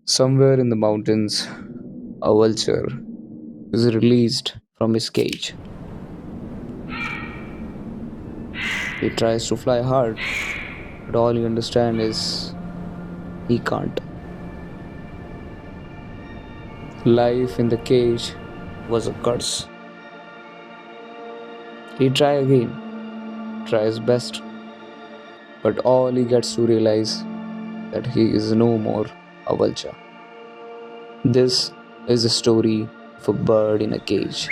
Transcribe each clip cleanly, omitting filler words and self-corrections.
Somewhere in the mountains, a vulture is released from his cage. He tries to fly hard, but all he understands is he can't. Life in the cage was a curse. He tries again, tries best, but all he gets to realize that he is no more a vulture. This is the story of a bird in a cage.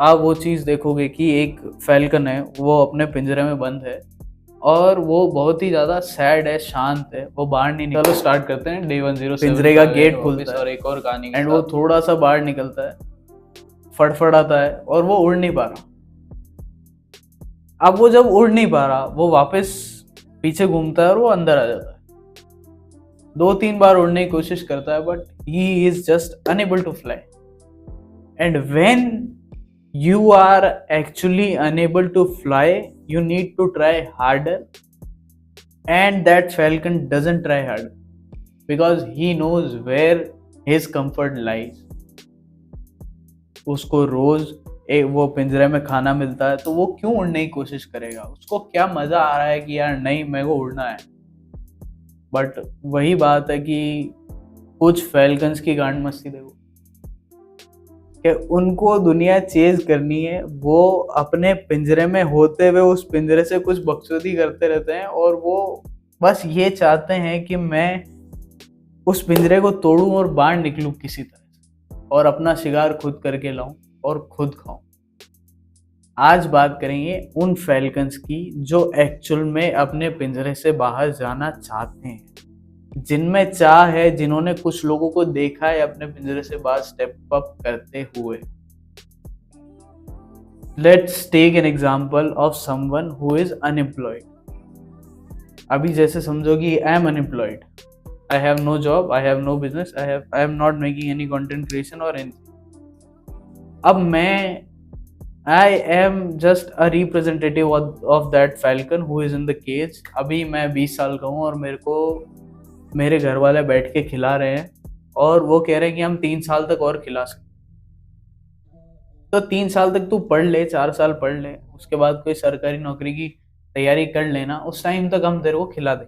आप वो चीज़ देखोगे कि एक falcon है, वो अपने पिंजरे में बंद है और वो बहुत ही ज़्यादा सैड है, शांत है, वो बाहर नहीं निकल। चलो स्टार्ट करते हैं। डे 107 पिंजरे का गेट खुलता है और एक और कहानी एंड वो थोड़ा सा बाहर निकलता है, फड़फड़ाता है और वो उड़ नहीं पा रहा। अब वो जब उड़ नहीं पा रहा, वो वापस पीछे घूमता है और वो अंदर आ जाता है। 2-3 बार उड़ने की कोशिश करता है, but he is just unable to fly. And when you are actually unable to fly, you need to try harder, and that falcon doesn't try hard because he knows where his comfort lies. उसको रोज वो पिंजरे में खाना मिलता है, तो वो क्यों उड़ने की कोशिश करेगा? उसको क्या मजा आ रहा है कि यार नहीं, मेरे को उड़ना है। बट वही बात है कि कुछ फैल्कन्स की गांड मस्ती देखो कि उनको दुनिया चेज करनी है, वो अपने पिंजरे में होते हुए उस पिंजरे से कुछ बकचोदी करते रहते हैं और वो बस ये चाहते हैं कि मैं उस पिंजरे को तोड़ूं और बाहर निकलूं किसी तरह से और अपना शिकार खुद करके लाऊं और खुद खाऊं। आज बात करेंगे उन फैल्कन्स की जो एक्चुअल में अपने पिंजरे से बाहर जाना चाहते हैं, जिनमें चाह है, जिन्होंने कुछ लोगों को देखा है अपने पिंजरे से बाहर स्टेप अप करते हुए। Let's take an example of someone who is unemployed. अभी जैसे समझो कि I am unemployed, I have no job, I have no business, I am not making any content creation और एनीथिंग। अब मैं I am just a representative of that falcon who is in the cage. अभी मैं 20 साल का हूँ और मेरे को मेरे घर वाले बैठ के खिला रहे हैं और वो कह रहे हैं कि हम 3 साल तक और खिला सकते। तो 3 साल तक तू पढ़ ले, 4 साल पढ़ ले, उसके बाद कोई सरकारी नौकरी की तैयारी कर लेना, उस टाइम तक हम तेरे को खिला दें।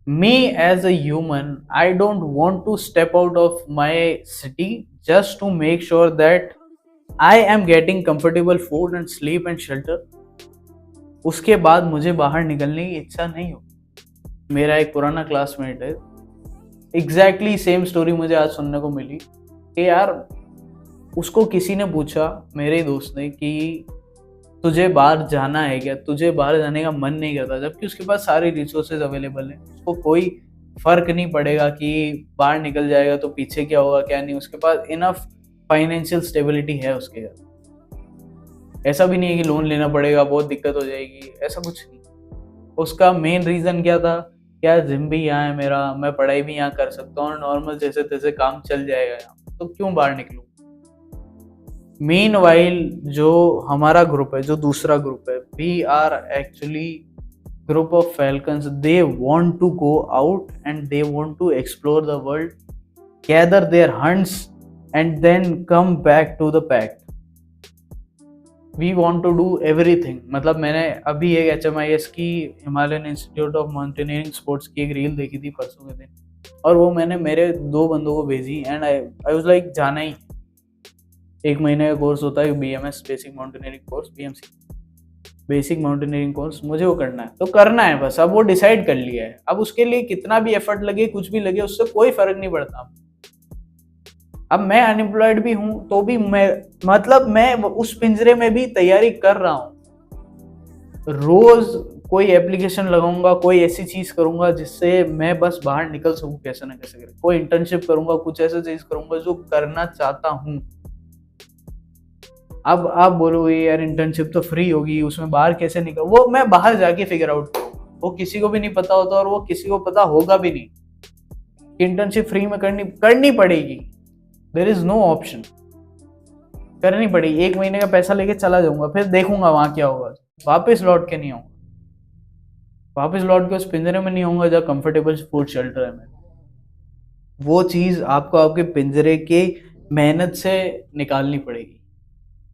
Me as a human, I don't want to step out of my city just to make sure that I am getting comfortable food and sleep and shelter. उसके बाद मुझे बाहर निकलने की इच्छा नहीं हो। मेरा एक पुराना क्लासमेट है, एग्जैक्टली सेम स्टोरी मुझे आज सुनने को मिली कि यार उसको किसी ने पूछा, मेरे दोस्त ने, कि तुझे बाहर जाना है क्या, तुझे बाहर जाने का मन नहीं करता, जबकि उसके पास सारे रिसोर्सेज अवेलेबल हैं, उसको कोई फर्क नहीं पड़ेगा कि बाहर निकल जाएगा तो पीछे क्या होगा क्या नहीं, उसके पास इनफ फाइनेंशियल स्टेबिलिटी है उसके घर। ऐसा भी नहीं है कि लोन लेना पड़ेगा, बहुत दिक्कत हो जाएगी, ऐसा कुछ नहीं। उसका मेन रीजन क्या था? क्या जिम भी यहाँ है मेरा, मैं पढ़ाई भी यहाँ कर सकता हूँ और नॉर्मल जैसे तैसे काम चल जाएगा यहाँ, तो क्यों बाहर निकलूं? मीनवाइल जो हमारा ग्रुप है, जो दूसरा ग्रुप है, we are actually group of falcons. They want to go out and they want to explore the world, gather their hunts and then come back to the pack. We want to do everything. मतलब मैंने अभी एक HMIS की, Himalayan Institute of Mountaineering Sports की एक reel देखी थी परसों के दिन, और वो मैंने मेरे 2 बंदों को भेजी एंड आई वाज लाइक, जाना ही। 1 महीने का कोर्स होता है BMS, basic mountaineering course, BMC, basic mountaineering course, मुझे वो करना है तो करना है बस। अब वो डिसाइड कर लिया है, अब उसके लिए कितना भी एफर्ट लगे, कुछ भी लगे, उससे कोई फर्क नहीं पड़ता। अब मैं अनएम्प्लॉयड भी हूं तो भी मैं उस पिंजरे में भी तैयारी कर रहा हूं। रोज कोई एप्लीकेशन लगाऊंगा, कोई ऐसी चीज करूंगा जिससे मैं बस बाहर निकल सकूं कैसे ना कैसे करके। कोई इंटर्नशिप करूंगा, कुछ ऐसा चीज करूंगा जो करना चाहता हूं। अब आप बोलोगे यार इंटर्नशिप तो फ्री होगी, उसमें बाहर कैसे निकल, वो मैं बाहर जाके फिगर आउट करूँ। वो किसी को भी नहीं पता होता और वो किसी को पता होगा भी नहीं। इंटर्नशिप फ्री में करनी पड़ेगी, देयर इज नो ऑप्शन, करनी पड़ेगी। 1 महीने का पैसा लेके चला जाऊंगा, फिर देखूंगा वहां क्या होगा। वापस लौट के नहीं आऊंगा, वापस लौट के उस पिंजरे में नहीं आऊंगा जहाँ कंफर्टेबल फूड शेल्टर है मेरा। वो चीज आपको आपके पिंजरे के मेहनत से निकालनी पड़ेगी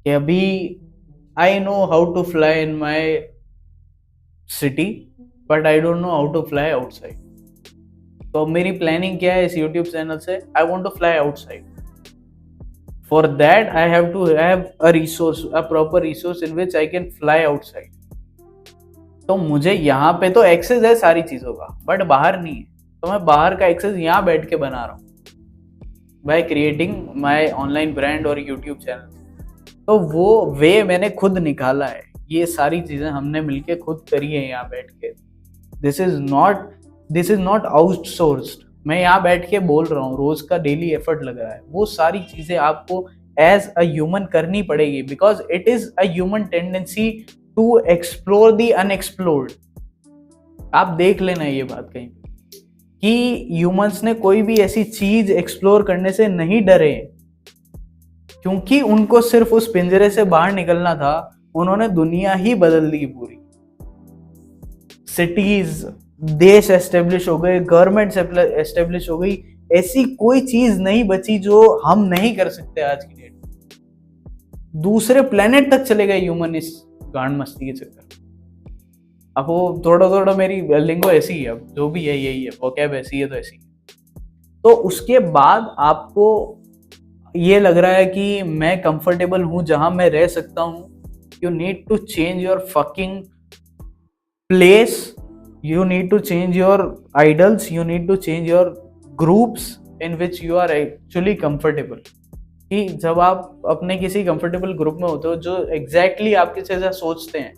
कि अभी I know how to fly in my city but I don't know how to fly outside. तो मेरी प्लानिंग क्या है इस यूट्यूब चैनल से, I want to fly outside. For that I have to have a resource, a proper resource in which I can fly outside. तो मुझे यहाँ पे तो एक्सेस है सारी चीजों का, बट बाहर नहीं है। तो मैं बाहर का एक्सेस यहाँ बैठ के बना रहा हूँ by creating my online brand और यूट्यूब चैनल। तो वो वे मैंने खुद निकाला है, ये सारी चीजें हमने मिलके खुद करी है यहाँ बैठ के। This is not outsourced. मैं यहाँ बैठ के बोल रहा हूँ, रोज का डेली एफर्ट लग रहा है। वो सारी चीजें आपको एज अ ह्यूमन करनी पड़ेगी, because it is a human tendency to explore the unexplored. आप देख लेना ये बात कहीं कि ह्यूमंस ने कोई भी ऐसी चीज एक्सप्लोर करने से नहीं डरे, क्योंकि उनको सिर्फ उस पिंजरे से बाहर निकलना था। उन्होंने दुनिया ही बदल दी पूरी। सिटीज, देश एस्टेब्लिश हो गए, गवर्नमेंट एस्टेब्लिश हो गई। ऐसी कोई चीज नहीं बची जो हम नहीं कर सकते आज की डेट में। दूसरे प्लेनेट तक चले गए ह्यूमन इस गांड मस्ती के चक्कर। अब वो थोड़ा मेरी लिंगो ऐसी है, अब जो भी है यही है, वोकैब ऐसी है तो ऐसी है। तो उसके बाद आपको ये लग रहा है कि मैं कंफर्टेबल हूं जहां मैं रह सकता हूं, you need to change your fucking place, you need to change your idols, you need to change your groups in which you are actually comfortable। कि जब आप अपने किसी कंफर्टेबल ग्रुप में होते हो जो एग्जैक्टली आपके जैसा सोचते हैं।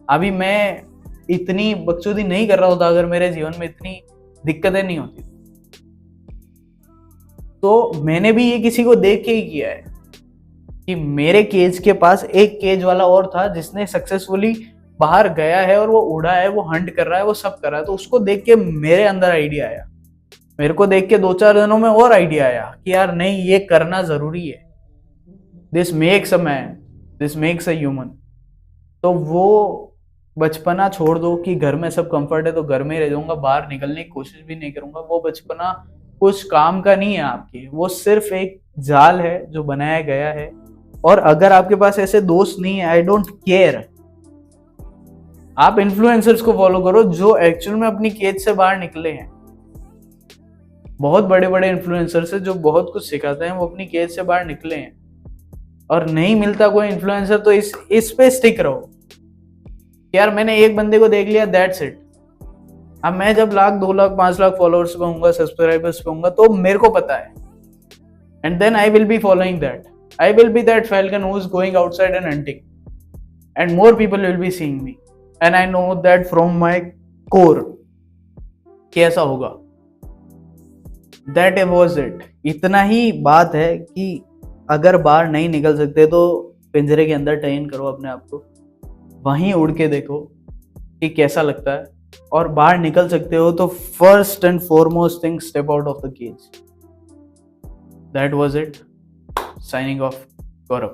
अभी मैं इतनी बकचोदी नहीं कर रहा होता अगर मेरे जीवन में इतनी दिक्कतें नहीं होती। तो मैंने भी ये किसी को देख के ही किया है कि मेरे केज के पास एक केज वाला और था जिसने सक्सेसफुली बाहर गया है और वो उड़ा है, वो हंट कर रहा है, वो सब कर रहा है। तो उसको देख के मेरे अंदर आइडिया आया, मेरे को देख के 2-4 दिनों में और आइडिया आया कि यार नहीं, ये करना जरूरी है। This makes a man, this makes a human. तो वो बचपना छोड़ दो कि घर में सब कंफर्ट है तो घर में ही रह जाऊंगा, बाहर निकलने की कोशिश भी नहीं करूंगा। वो बचपना कुछ काम का नहीं है आपके, वो सिर्फ एक जाल है जो बनाया गया है। और अगर आपके पास ऐसे दोस्त नहीं है, आई डोंट केयर, आप इन्फ्लुएंसर्स को फॉलो करो जो एक्चुअल में अपनी केज से बाहर निकले हैं। बहुत बड़े बड़े इन्फ्लुएंसर्स है जो बहुत कुछ सिखाते हैं, वो अपनी केज से बाहर निकले हैं। और नहीं मिलता कोई इन्फ्लुएंसर तो इस पे स्टिक रहो यार, मैंने एक बंदे को देख लिया, दैट्स इट। अब मैं जब 1,00,000, 2,00,000, 5,00,000 फॉलोअर्स पे होऊंगा, सब्सक्राइबर्स पे होऊंगा, तो मेरे को पता है, and then I will be following that. I will be that falcon who is going outside and hunting, and more people will be seeing me, and I know that from my core कैसा होगा। That was it. इतना ही बात है कि अगर बाहर नहीं निकल सकते तो पिंजरे के अंदर ट्रेन करो अपने आप को, वहीं उड़ के देखो कि कैसा लगता है। और बाहर निकल सकते हो तो first and foremost thing, step out of the cage. That was it. Signing off, Gaurav.